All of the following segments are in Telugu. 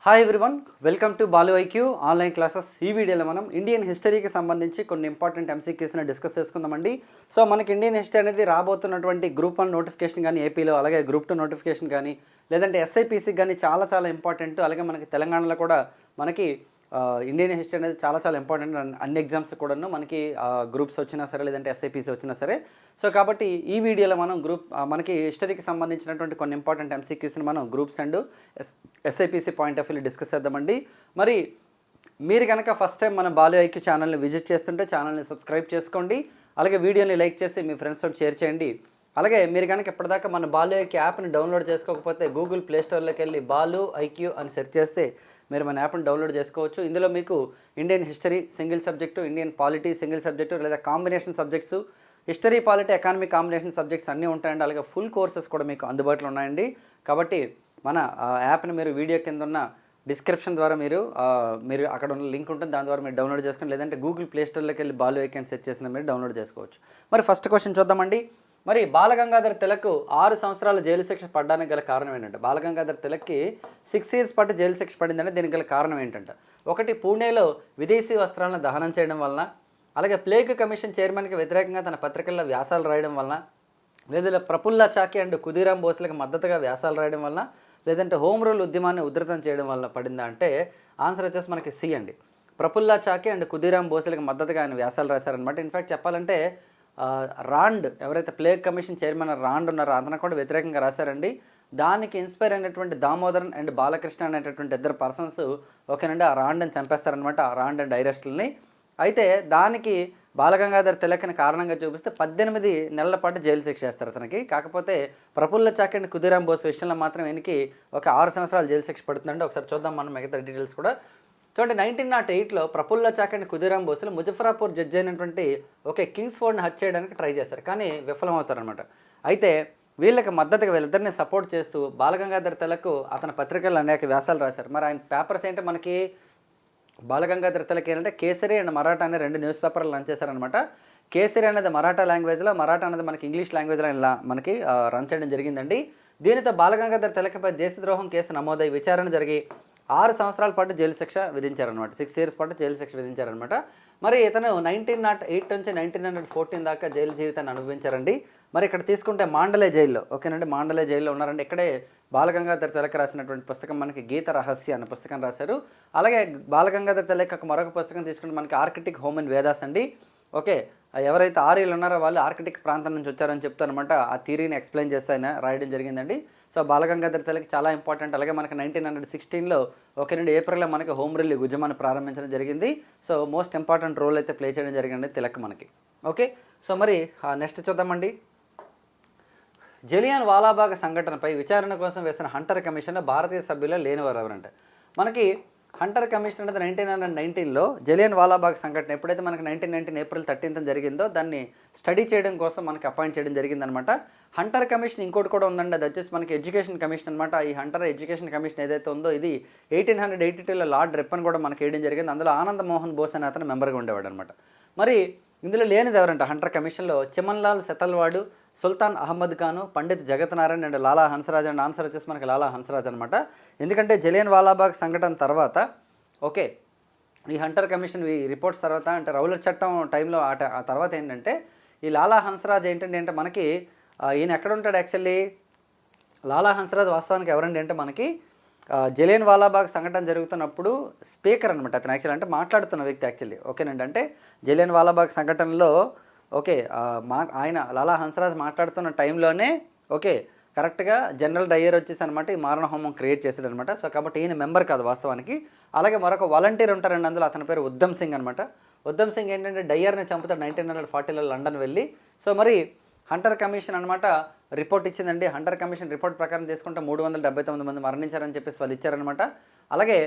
Hi everyone, welcome to Balu IQ online classes. ఈ వీడియోలో మనం ఇండియన్ హిస్టరీకి సంబంధించి కొన్ని ఇంపార్టెంట్ ఎంసీక్యూస్ని డిస్కస్ చేసుకుందామండి. సో మనకి ఇండియన్ హిస్టరీ అనేది రాబోతున్నటువంటి గ్రూప్ 1 నోటిఫికేషన్ కానీ ఏపీలో, అలాగే గ్రూప్ 2 నోటిఫికేషన్ కానీ, లేదంటే ఎస్ఐపిసికి కానీ చాలా ఇంపార్టెంట్. అలాగే మనకి తెలంగాణలో కూడా మనకి ఇండియన్ హిస్టరీ అనేది చాలా ఇంపార్టెంట్. అన్ని ఎగ్జామ్స్ కూడాను మనకి గ్రూప్స్ వచ్చినా సరే, లేదంటే ఎస్ఐపిసి వచ్చినా సరే. సో కాబట్టి ఈ వీడియోలో మనం మనకి హిస్టరీకి సంబంధించినటువంటి కొన్ని ఇంపార్టెంట్ ఎంసీక్యూస్ని మనం groups and SIPC point of వ్యూలో డిస్కస్ చేద్దామండి. మరి మీరు కనుక ఫస్ట్ టైం మన బాలు ఐక్యూ ఛానల్ని విజిట్ చేస్తుంటే ఛానల్ని సబ్స్క్రైబ్ చేసుకోండి. అలాగే వీడియోని లైక్ చేసి మీ ఫ్రెండ్స్తో షేర్ చేయండి. అలాగే మీరు కనుక ఇప్పటిదాకా మన బాలు ఐక్యూ యాప్ని డౌన్లోడ్ చేసుకోకపోతే గూగుల్ ప్లేస్టోర్లోకి వెళ్ళి బాలు ఐక్యూ అని సెర్చ్ చేస్తే మీరు మన యాప్ని డౌన్లోడ్ చేసుకోవచ్చు. ఇందులో మీకు Indian history single subject, Indian polity single subject, లేదా combination subjects, history polity economy combination subjects అన్నీ ఉంటాయండి. అలాగే ఫుల్ కోర్సెస్ కూడా మీకు అందుబాటులో ఉన్నాయండి. కాబట్టి మన యాప్ని మీరు వీడియో కింద ఉన్న డిస్క్రిప్షన్ ద్వారా మీరు అక్కడ ఉన్న లింక్ ఉంటుంది, దాని ద్వారా మీరు డౌన్లోడ్ చేసుకోండి. లేదంటే గూగుల్ ప్లేస్టోర్లోకి వెళ్ళి బాలు ఐక్యూ అని సెర్చ్ చేసిన మీరు డౌన్లోడ్ చేసుకోవచ్చు. మరి ఫస్ట్ క్వశ్చన్ చూద్దామండి. మరి బాలగంగాధర్ తిలక్ 6 సంవత్సరాల జైలు శిక్ష పడడానికి గల కారణం ఏంటంటే, బాలగంగాధర్ తిలక్కి 6 years పాటు జైలు శిక్ష పడిందంటే దీనికి గల కారణం ఏంటంటే, ఒకటి పూణేలో విదేశీ వస్త్రాలను దహనం చేయడం వలన, అలాగే ప్లేగ్ కమిషన్ చైర్మన్కి వ్యతిరేకంగా తన పత్రికల్లో వ్యాసాలు రాయడం వలన, లేదా ప్రఫుల్లా చాకి అండ్ ఖుదీరాం బోస్లకు మద్దతుగా వ్యాసాలు రాయడం వలన, లేదంటే హోమ్ రూల్ ఉద్యమాన్ని ఉధృతం చేయడం వల్ల పడిందా అంటే ఆన్సర్ వచ్చేసి మనకి సి అండి. ప్రఫుల్లా చాకి అండ్ ఖుదీరాం బోస్లకు మద్దతుగా ఆయన వ్యాసాలు రాశారనమాట. ఇన్ఫ్యాక్ట్ చెప్పాలంటే రాండ్, ఎవరైతే ప్లేగ్ కమిషన్ చైర్మన్ రాండ్ ఉన్నారో అతను కూడా వ్యతిరేకంగా రాశారండి. దానికి ఇన్స్పైర్ అయినటువంటి దామోదరన్ అండ్ బాలకృష్ణ అనేటటువంటి 2 పర్సన్స్ ఓకేనండి ఆ రాండ్ని చంపేస్తారనమాట, ఆ రాండ్ అండ్ ఐరెస్టులని. అయితే దానికి బాలగంగాధర్ తిలక్ని కారణంగా చూపిస్తే 18 నెలల పాటు జైలు శిక్ష చేస్తారు అతనికి. కాకపోతే ప్రఫుల్ల చాకి అండ్ ఖుదీరాం బోస్ విషయంలో మాత్రం ఈయనకి ఒక 6 సంవత్సరాలు జైలు శిక్ష పడుతుందండి. ఒకసారి చూద్దాం మనం మిగతా డీటెయిల్స్ కూడా. చూడండి, 1908లో ప్రఫుల్ల చాకి అండ్ ఖుదీరాం బోస్లు ముజఫరాపూర్ జడ్జి అయినటువంటి కింగ్స్ఫోర్డ్ని హత్య చేయడానికి ట్రై చేస్తారు, కానీ విఫలమవుతారనమాట. అయితే వీళ్ళకి మద్దతుగా వీళ్ళిద్దరిని సపోర్ట్ చేస్తూ బాలగంగాధర్ తిలక్ అతని పత్రికల్లో అనేక వ్యాసాలు రాశారు. మరి ఆయన పేపర్స్ ఏంటంటే మనకి బాలగంగాధర్ తిలక్ ఏంటంటే కేసరి అండ్ మరాఠా అనే 2 న్యూస్ పేపర్లు రన్ చేశారనమాట. కేసరి అనేది మరాఠా లాంగ్వేజ్లో, మరాఠా అనేది మనకి ఇంగ్లీష్ లాంగ్వేజ్లో ఇలా మనకి రన్ చేయడం జరిగిందండి. దీనితో బాలగంగాధర్ తిలక్పై దేశద్రోహం కేసు నమోదై విచారణ జరిగి 6 సంవత్సరాల పాటు జైలు శిక్ష విధించారనమాట. 6 years పాటు జైలు శిక్ష విధించారనమాట. మరి ఇతను 1908 నుంచి 1914 దాకా జైలు జీవితాన్ని అనుభవించారండి. మరి ఇక్కడ తీసుకుంటే మాండలే జైల్లో, ఓకేనండి, మాండలే జైల్లో ఉన్నారండి. ఇక్కడే బాలగంగాధర్ తిలక్ రాసినటువంటి పుస్తకం మనకి గీత రహస్య అనే పుస్తకం రాశారు. అలాగే బాలగంగాధర్ తిలక్ మరొక పుస్తకం తీసుకుంటే మనకి ఆర్కిటిక్ హోమ్ అండ్ వేదాస్ అండి. ఓకే, ఎవరైతే ఆర్యులు ఉన్నారో వాళ్ళు ఆర్కిటిక్ ప్రాంతం నుంచి వచ్చారని చెప్తారనమాట. ఆ థియరీని ఎక్స్ప్లెయిన్ చేస్తే ఆయన రాయడం జరిగిందండి. సో బాలగంగాధర్ తిలక్ చాలా ఇంపార్టెంట్. అలాగే మనకి 1916లో ఓకేనండి ఏప్రిల్లో మనకి హోమ్ రూల్ ఉద్యమాన్ని ప్రారంభించడం జరిగింది. సో మోస్ట్ ఇంపార్టెంట్ రోల్ అయితే ప్లే చేయడం జరిగింది తిలక్ మనకి. ఓకే, సో మరి నెక్స్ట్ చూద్దామండి. జలియన్ వాలాబాగ్ సంఘటనపై విచారణ కోసం వేసిన హంటర్ కమిషన్లో భారతీయ సభ్యులు లేనివారు ఎవరంటే, మనకి హంటర్ కమిషన్ అనేది 1919లో జలియన్ వాలాబాగ్ సంఘటన ఎప్పుడైతే మనకి 1919 April 13th జరిగిందో దాన్ని స్టడీ చేయడం కోసం మనకి అపాయింట్ చేయడం జరిగిందనమాట. హంటర్ కమిషన్ ఇంకోటి కూడా ఉందండి, అది వచ్చేసి మనకి ఎడ్యుకేషన్ కమిషన్ అనమాట. ఈ హంటర్ ఎడ్యుకేషన్ కమిషన్ ఏదైతే ఉందో ఇది 1882లో లార్డ్ రిప్పన్ కూడా మనకి వేయడం జరిగింది. అందులో ఆనంద్ మోహన్ బోస్ అనే అతను మెంబర్గా ఉండేవాడు అనమాట. మరి ఇందులో లేనిది ఎవరంటే హంటర్ కమిషన్లో చిమన్లాల్ సెతల్వాడు, సుల్తాన్ అహ్మద్ ఖాను, పండిత్ జగత్ Narayan and Lala Hansraj and answer వచ్చేసి మనకి లాలా హన్స్రాజ్ అనమాట. ఎందుకంటే జలియన్ వాలాబాగ్ సంఘటన తర్వాత ఓకే ఈ హంటర్ కమిషన్ ఈ రిపోర్ట్స్ తర్వాత అంటే రౌలట్ చట్టం టైంలో ఆ తర్వాత ఏంటంటే ఈ లాలా హన్స్రాజ్ ఏంటంటే మనకి ఈయన ఎక్కడ ఉంటాడు యాక్చువల్లీ, లాలా హన్స్రాజ్ వాస్తవానికి ఎవరండి అంటే మనకి జలియన్ వాలాబాగ్ సంఘటన జరుగుతున్నప్పుడు స్పీకర్ అనమాట అతను, యాక్చువల్లీ అంటే మాట్లాడుతున్న వ్యక్తి యాక్చువల్లీ. ఓకేనండి, అంటే జలియన్ వాలాబాగ్ సంఘటనలో ఓకే ఆయన లాలా హన్స్రాజ్ మాట్లాడుతున్న టైంలోనే ఓకే కరెక్ట్గా జనరల్ డయ్యర్ వచ్చేసి అనమాట ఈ మారణ హోమం క్రియేట్ చేశాడు అనమాట. సో కాబట్టి ఈయన మెంబర్ కాదు వాస్తవానికి. అలాగే మరొక వాలంటీర్ ఉంటారండి అందులో, అతని పేరు ఉద్దమ్ సింగ్ అనమాట. ఉద్దమ్ సింగ్ ఏంటంటే డయ్యర్ని చంపుతాడు 1940లో లండన్ వెళ్ళి. సో మరి హంటర్ కమిషన్ అనమాట రిపోర్ట్ ఇచ్చిందండి. హంటర్ కమిషన్ రిపోర్ట్ ప్రకారం తీసుకుంటే 379 మంది మరణించారని చెప్పేసి వాళ్ళు ఇచ్చారనమాట. అలాగే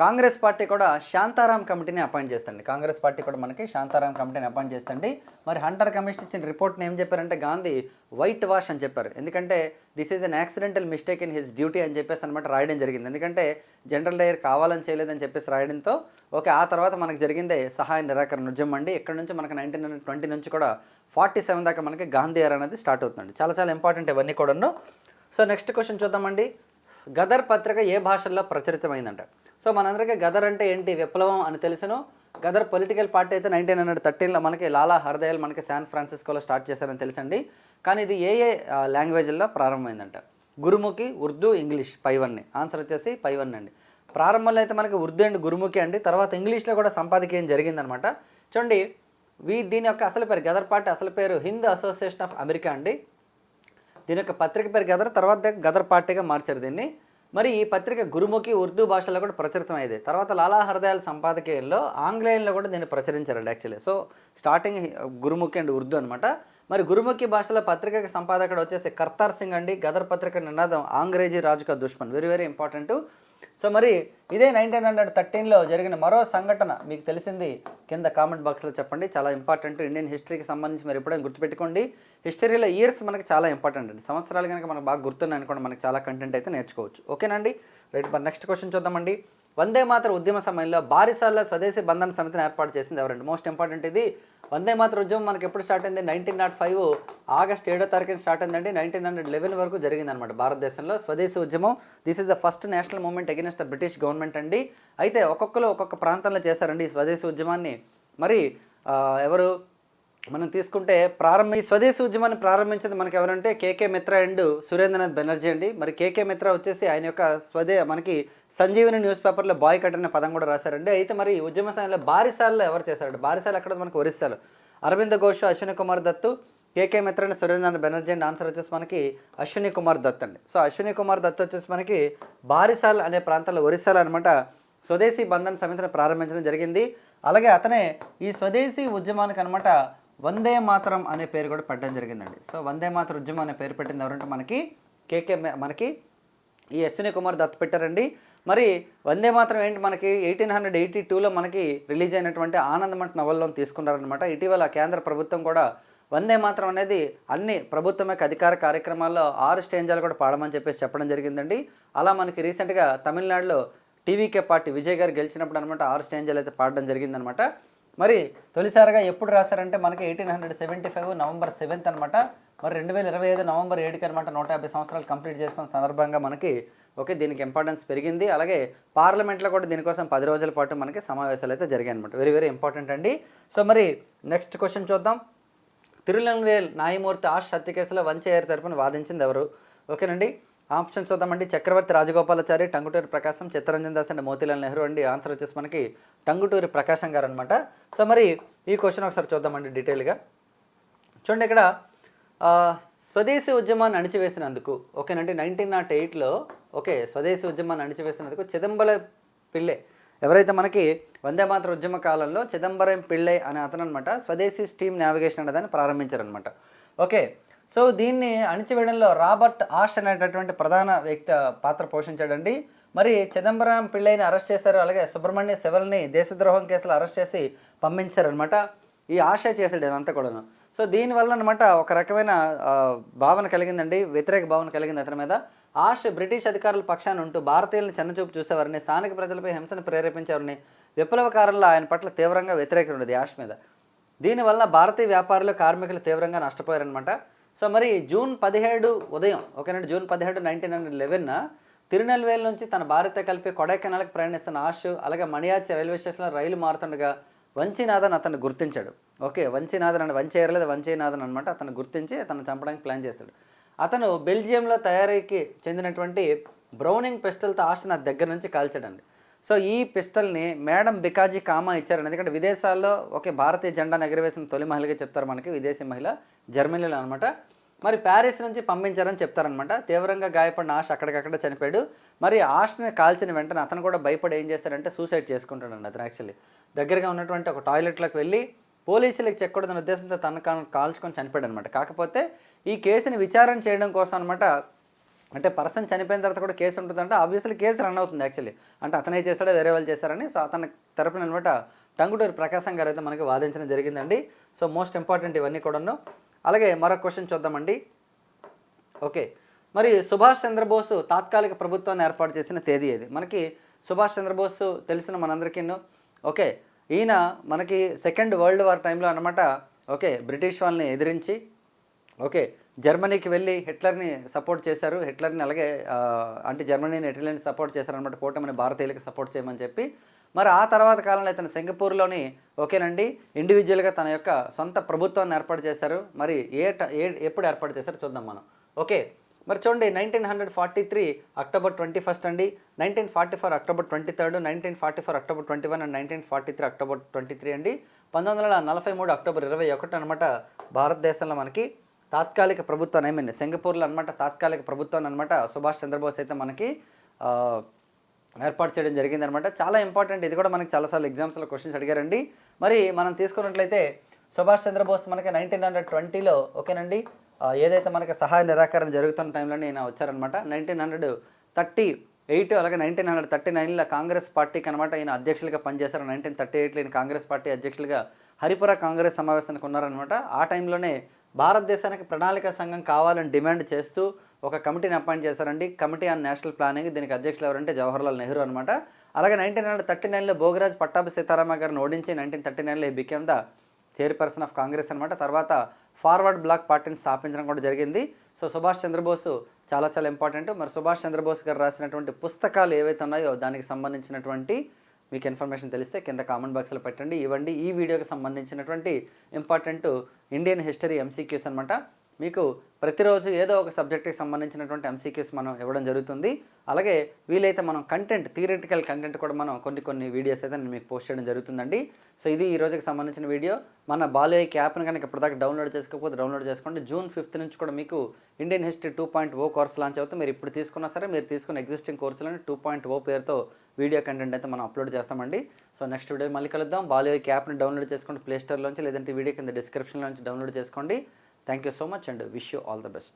కాంగ్రెస్ పార్టీ కూడా శాంతారాం కమిటీని అపాయింట్ చేస్తండి. కాంగ్రెస్ పార్టీ కూడా మనకి శాంతారాం కమిటీని అపాయింట్ చేస్తండి. మరి హంటర్ కమిషన్ ఇచ్చిన రిపోర్ట్ని ఏం చెప్పారంటే గాంధీ వైట్ వాష్ అని చెప్పారు. ఎందుకంటే this is an accidental mistake in his duty అని చెప్పేసి అనమాట రాయడం జరిగింది. ఎందుకంటే జనరల్ డయర్ కావాలని చేయలేదని చెప్పేసి రాయడంతో ఓకే ఆ తర్వాత మనకు జరిగిందే సహాయ నిరాకరణ ఉద్యమం అండి. ఇక్కడ నుంచి మనకి 1920 నుంచి కూడా 47 దాకా మనకి గాంధీ ఎరా అనేది స్టార్ట్ అవుతుందండి. చాలా ఇంపార్టెంట్ ఇవన్నీ కూడాను. సో నెక్స్ట్ క్వశ్చన్ చూద్దామండి. గదర్ పత్రిక ఏ భాషల్లో ప్రచురితమైందంట. సో మనందరికీ గదర్ అంటే ఏంటి, విప్లవం అని తెలుసును. గదర్ పొలిటికల్ పార్టీ అయితే 1913లో మనకి లాలా హర్దయాల్ మనకి శాన్ ఫ్రాన్సిస్కోలో స్టార్ట్ చేశారని తెలుసండి. కానీ ఇది ఏ లాంగ్వేజ్ల్లో ప్రారంభమైందంట? గురుముఖి, ఉర్దూ, ఇంగ్లీష్. పైవన్నీ ఆన్సర్ వచ్చేసి పైవన్నీ అండి. ప్రారంభంలో అయితే మనకి ఉర్దూ అండ్ గురుముఖి అండి. తర్వాత ఇంగ్లీష్లో కూడా సంపాదకీయం జరిగిందనమాట. చూడండి, దీని యొక్క అసలు పేరు, గదర్ పార్టీ అసలు పేరు హింద్ అసోసియేషన్ ఆఫ్ అమెరికా అండి. దీని యొక్క పత్రిక పేరు గదర్, తర్వాత గదర్ పార్టీగా మార్చారు దీన్ని. మరి ఈ పత్రిక గురుముఖి, ఉర్దూ భాషలో కూడా ప్రచురితమైంది. తర్వాత లాలా హర్దయాల్ సంపాదకీయంలో ఆంగ్లేయంలో కూడా దీన్ని ప్రచురించారండి actually. So starting Gurmukhi and Urdu అనమాట. మరి గురుముఖి భాషలో పత్రికకి సంపాదకుడు వచ్చేసి కర్తార్ సింగ్ అండి. గదర్ పత్రిక నినాదం అంగ్రేజీ రాజుక దుష్మన్. Very very important. సో మరి ఇదే 1913లో జరిగిన మరో సంఘటన మీకు తెలిసింది కింద కామెంట్ బాక్స్లో చెప్పండి. చాలా ఇంపార్టెంట్ ఇండియన్ హిస్టరీకి సంబంధించి మీరు ఎప్పుడైనా గుర్తుపెట్టుకోండి. హిస్టరీలో ఇయర్స్ మనకి చాలా ఇంపార్టెంట్ అండి. సంవత్సరాలు కనుక మనకు బాగా గుర్తున్నాయి అనుకోండి, మనకి చాలా కంటెంట్ అయితే నేర్చుకోవచ్చు. ఓకేనండి, రైట్. మరి నెక్స్ట్ క్వశ్చన్ చూద్దామండి. వందే మాతర ఉద్యమ సమయంలో బారిసాల స్వదేశీ బంధన సమితిని ఏర్పాటు చేసింది ఎవరండి? మోస్ట్ ఇంపార్టెంట్ ఇది. వందే మాతర ఉద్యమం మనకి ఎప్పుడు స్టార్ట్ అయింది? 1905 ఆగస్ట్ 7వ తారీఖున స్టార్ట్ అయిందండి. 1911 వరకు జరిగిందనమాట భారతదేశంలో స్వదేశీ ఉద్యమం. This is the first national movement against the British government అండి. అయితే ఒక్కొక్కరు ఒక్కొక్క ప్రాంతంలో చేశారండి ఈ స్వదేశీ ఉద్యమాన్ని. మరి ఎవరు మనం తీసుకుంటే ఈ స్వదేశీ ఉద్యమాన్ని ప్రారంభించింది మనకి ఎవరంటే కేకే మిత్రా అండ్ సురేంద్రనాథ్ బెనర్జీ అండి. మరి కేకే మిత్రా వచ్చేసి ఆయన యొక్క మనకి సంజీవని న్యూస్ పేపర్లో బాయ్ కట్ అనే పదం కూడా రాశారండి. అయితే మరి ఉద్యమ సమయంలో బారిసాల్లో ఎవరు చేశారంటే, బారిసాలు ఎక్కడ మనకి ఒరిస్సాలో Aravinda Ghosh, Ashwini Kumar Dutt, KK Mitra and Surendranath Banerjee and answer వచ్చేసి మనకి అశ్విని కుమార్ దత్ అండి. సో అశ్విని కుమార్ దత్ వచ్చేసి మనకి బారిసాల్ అనే ప్రాంతంలో ఒరిస్సాలో అనమాట స్వదేశీ బంధన్ సమితిని ప్రారంభించడం జరిగింది. అలాగే అతనే ఈ స్వదేశీ ఉద్యమానికి అనమాట వందే మాతరం అనే పేరు కూడా పెట్టడం జరిగిందండి. సో వందే మాతర ఉద్యమం అనే పేరు పెట్టింది ఎవరంటే మనకి ఈ అశ్విని కుమార్ దత్ పెట్టారండి. మరి వందే మాతరం ఏంటి, మనకి 1882లో మనకి రిలీజ్ అయినటువంటి ఆనందమఠ్ నవల్లో తీసుకున్నారనమాట. ఇటీవల కేంద్ర ప్రభుత్వం కూడా వందే మాతరం అనేది అన్ని ప్రభుత్వం యొక్క అధికార కార్యక్రమాల్లో 6 స్టేంజాలు కూడా పాడమని చెప్పేసి చెప్పడం జరిగిందండి. అలా మనకి రీసెంట్గా తమిళనాడులో టీవీకే పార్టీ విజయ్ గారు గెలిచినప్పుడు అనమాట 6 స్టేంజాలు అయితే పాడడం జరిగిందనమాట. మరి తొలిసారిగా ఎప్పుడు రాశారంటే మనకి 1875 నవంబర్ 7th అనమాట. మరి 2025 నవంబర్ 7కి అనమాట 150 సంవత్సరాలు కంప్లీట్ చేసుకున్న సందర్భంగా మనకి దీనికి ఇంపార్టెన్స్ పెరిగింది. అలాగే పార్లమెంట్లో కూడా దీనికోసం 10 రోజుల పాటు మనకి సమావేశాలు అయితే జరిగాయి అనమాట. వెరీ వెరీ ఇంపార్టెంట్ అండి. సో మరి నెక్స్ట్ క్వశ్చన్ చూద్దాం. తిరునెల్వేల్ న్యాయమూర్తి ఆష్ హత్య కేసులో వంచయ్యర్ తరపున వాదించింది ఎవరు? ఓకేనండి, ఆప్షన్ చూద్దామండి. చక్రవర్తి రాజగోపాలాచారి, టంగుటూరి ప్రకాశం, చిత్తరంజన్ దాస్ అండ్ మోతీలాల్ నెహ్రూ అండి. ఆన్సర్ వచ్చేసి మనకి టంగుటూరి ప్రకాశం గారు అనమాట. సో మరి ఈ క్వశ్చన్ ఒకసారి చూద్దామండి డీటెయిల్గా. చూడండి, ఇక్కడ స్వదేశీ ఉద్యమాన్ని అణిచివేసినందుకు ఓకేనండి 1908లో స్వదేశీ ఉద్యమాన్ని అణిచివేసినందుకు చిదంబరం పిళ్ళై ఎవరైతే మనకి వందే మాతర ఉద్యమ కాలంలో చిదంబరం పిళ్ళై అనే అతను అనమాట స్వదేశీ స్టీమ్ నావిగేషన్ అనేదాన్ని ప్రారంభించారనమాట. ఓకే, సో దీన్ని అణిచివేయడంలో రాబర్ట్ ఆష్ అనేటటువంటి ప్రధాన వ్యక్తి పాత్ర పోషించాడండి. మరి చిదంబరం పిళ్ళైని అరెస్ట్ చేశారు. అలాగే సుబ్రహ్మణ్య శివల్ని దేశద్రోహం కేసులో అరెస్ట్ చేసి పంపించారనమాట. ఈ ఆశ చేసాడు అదంతా కూడాను. సో దీనివల్ల అనమాట ఒక రకమైన భావన కలిగిందండి, వ్యతిరేక భావన కలిగింది అతని మీద. ఆష్ బ్రిటిష్ అధికారుల పక్షాన ఉంటూ భారతీయులను చిన్నచూపు చూసేవారిని, స్థానిక ప్రజలపై హింసను ప్రేరేపించేవారిని, విప్లవకారుల్లో ఆయన పట్ల తీవ్రంగా వ్యతిరేకత ఉండేది ఆష్ మీద. దీనివల్ల భారతీయ వ్యాపారులు, కార్మికులు తీవ్రంగా నష్టపోయారనమాట. సో మరి జూన్ 17 ఉదయం జూన్ 17, 1911 తిరునెల్వేలి నుంచి తన భార్యతో కలిపి కొడైకెనాల్కి ప్రయాణిస్తున్న ఆష్ అలాగే మణియాచి రైల్వే స్టేషన్లో రైలు మారుతుండగా వంచీనాథన్ అతన్ని గుర్తించాడు. వంచీనాథన్ అంటే వంచేయర్లేదు వంచీనాథన్ అనమాట. అతను గుర్తించి అతను చంపడానికి ప్లాన్ చేస్తాడు. అతను బెల్జియంలో తయారీకి చెందినటువంటి బ్రౌనింగ్ పిస్టల్తో ఆష్ నా దగ్గర నుంచి కాల్చాడండి. సో ఈ పిస్టల్ని మేడం బికాజీ కామా ఇచ్చారండి. ఎందుకంటే విదేశాల్లో భారతీయ జెండాను ఎగరవేసిన తొలి మహిళగా చెప్తారు మనకి, విదేశీ మహిళ జర్మనీలో అనమాట. మరి ప్యారిస్ నుంచి పంపించారని చెప్తారనమాట. తీవ్రంగా గాయపడిన ఆష్ అక్కడికక్కడ చనిపోయాడు. మరి ఆష్ని కాల్చిన వెంటనే అతను కూడా భయపడి ఏం చేశాడంటే సూసైడ్ చేసుకుంటాడండి. అతను యాక్చువల్లీ దగ్గరగా ఉన్నటువంటి ఒక టాయిలెట్లోకి వెళ్ళి పోలీసులకు చెక్కకూడదనే ఉద్దేశంతో తను కాల్చుకొని చనిపోయాడు అనమాట. కాకపోతే ఈ కేసుని విచారణ చేయడం కోసం అనమాట, అంటే పర్సన్ చనిపోయిన తర్వాత కూడా కేసు ఉంటుందంటే ఆబ్వియస్లీ కేసు రన్ అవుతుంది యాక్చువల్లీ. అంటే అతనే చేస్తాడో వేరే వాళ్ళు చేస్తారని. సో అతని తరపున అనమాట టంగుటూరి ప్రకాశం గారు అయితే మనకి వాదించడం జరిగిందండి. సో మోస్ట్ ఇంపార్టెంట్ ఇవన్నీ కూడాను. అలాగే మరొక క్వశ్చన్ చూద్దామండి. మరి సుభాష్ చంద్రబోస్ తాత్కాలిక ప్రభుత్వాన్ని ఏర్పాటు చేసిన తేదీ ఏది? మనకి సుభాష్ చంద్రబోస్ తెలిసిన మనందరికీ ఈయన మనకి సెకండ్ వరల్డ్ వార్ టైంలో అనమాట బ్రిటిష్ వాళ్ళని ఎదిరించి జర్మనీకి వెళ్ళి హిట్లర్ని సపోర్ట్ చేశారు. హిట్లర్ని అలాగే అంటే జర్మనీని ఇటలీని సపోర్ట్ చేశారనమాట, కూటమిని భారతీయులకి సపోర్ట్ చేయమని చెప్పి. మరి ఆ తర్వాత కాలంలో ఇతను సింగపూర్లోని ఓకేనండి ఇండివిజువల్గా తన యొక్క సొంత ప్రభుత్వాన్ని ఏర్పాటు చేశారు. మరి ఎప్పుడు ఏర్పాటు చేశారు చూద్దాం మనం. ఓకే, మరి చూడండి 1943 అక్టోబర్ 21 అండి, 1944 అక్టోబర్ 23, 1944 అక్టోబర్ 21 అండ్ 1943 అక్టోబర్ 23 అండి. 1943 అక్టోబర్ 21 అనమాట భారతదేశంలో మనకి తాత్కాలిక ప్రభుత్వాన్ని ఏమైంది సింగపూర్లో అనమాట తాత్కాలిక ప్రభుత్వాన్ని అనమాట సుభాష్ చంద్రబోస్ అయితే మనకి ఏర్పాటు చేయడం జరిగిందనమాట. చాలా ఇంపార్టెంట్, ఇది కూడా మనకి చాలాసార్లు ఎగ్జామ్స్లో క్వశ్చన్స్ అడిగారండి. మరి మనం తీసుకున్నట్లయితే సుభాష్ చంద్రబోస్ మనకి 1920లో ఓకేనండి ఏదైతే మనకి సహాయ నిరాకరణ జరుగుతున్న టైంలోనే ఈయన వచ్చారనమాట. 1938 అలాగే 1939లో కాంగ్రెస్ పార్టీకి అనమాట ఈయన అధ్యక్షులుగా పనిచేశారు. 1938లో ఈయన కాంగ్రెస్ పార్టీ అధ్యక్షులుగా హరిపుర కాంగ్రెస్ సమావేశానికి ఉన్నారనమాట. ఆ టైంలోనే భారతదేశానికి ప్రణాళిక సంఘం కావాలని డిమాండ్ చేస్తూ ఒక కమిటీని అపాయింట్ చేశారండి, కమిటీ ఆన్ నేషనల్ ప్లానింగ్. దీనికి అధ్యక్షులు ఎవరంటే జవహర్లాల్ నెహ్రూ అనమాట. అలాగే 1939లో భోగరాజ్ పట్టాభి సీతారామ గారిని ఓడించి 1939లో he became the chairperson of Congress అనమాట. తర్వాత ఫార్వర్డ్ బ్లాక్ పార్టీని స్థాపించడం కూడా జరిగింది. సో సుభాష్ చంద్రబోస్ చాలా చాలా ఇంపార్టెంట్. మరి సుభాష్ చంద్రబోస్ గారు రాసినటువంటి పుస్తకాలు ఏవైతే ఉన్నాయో దానికి సంబంధించినటువంటి మీకు ఇన్ఫర్మేషన్ తెలిస్తే కింద కామెంట్ బాక్స్లో పెట్టండి, ఇవ్వండి. ఈ వీడియోకి సంబంధించినటువంటి ఇంపార్టెంట్ ఇండియన్ హిస్టరీ ఎంసీక్యూస్ అనమాట. మీకు ప్రతిరోజు ఏదో ఒక సబ్జెక్ట్కి సంబంధించినటువంటి ఎంసీక్యూస్ మనం ఇవ్వడం జరుగుతుంది. అలాగే వీలైతే మనం కంటెంట్ థియరిటికల్ కంటెంట్ కూడా మనం కొన్ని వీడియోస్ అయితే నేను మీకు పోస్ట్ చేయడం జరుగుతుందండి. సో ఇది ఈ రోజుకి సంబంధించిన వీడియో. మన బాలుఐక్ యాప్ని కనుక ఇప్పటిదాకా డౌన్లోడ్ చేసుకోకపోతే డౌన్లోడ్ చేసుకోండి. జూన్ 5th నుంచి కూడా మీకు ఇండియన్ హిస్టరీ 2.0 కోర్స్ లాంచ్ అవుతుంది. మీరు ఇప్పుడు తీసుకున్నా సరే మీరు తీసుకున్న ఎగ్జిస్టింగ్ కోర్సులని 2.0 పేరుతో వీడియో కంటెంట్ అయితే మనం అప్లోడ్ చేస్తామండి. సో నెక్స్ట్ వీడియో మళ్ళీ కలుద్దాం. బాలుఐక్ యాప్ని డౌన్లోడ్ చేసుకోండి ప్లేస్టోర్లోంచి, లేదంటే వీడియో కింద డిస్క్రిప్షన్లో నుంచి డౌన్లోడ్ చేసుకోండి. Thank you so much and wish you all the best.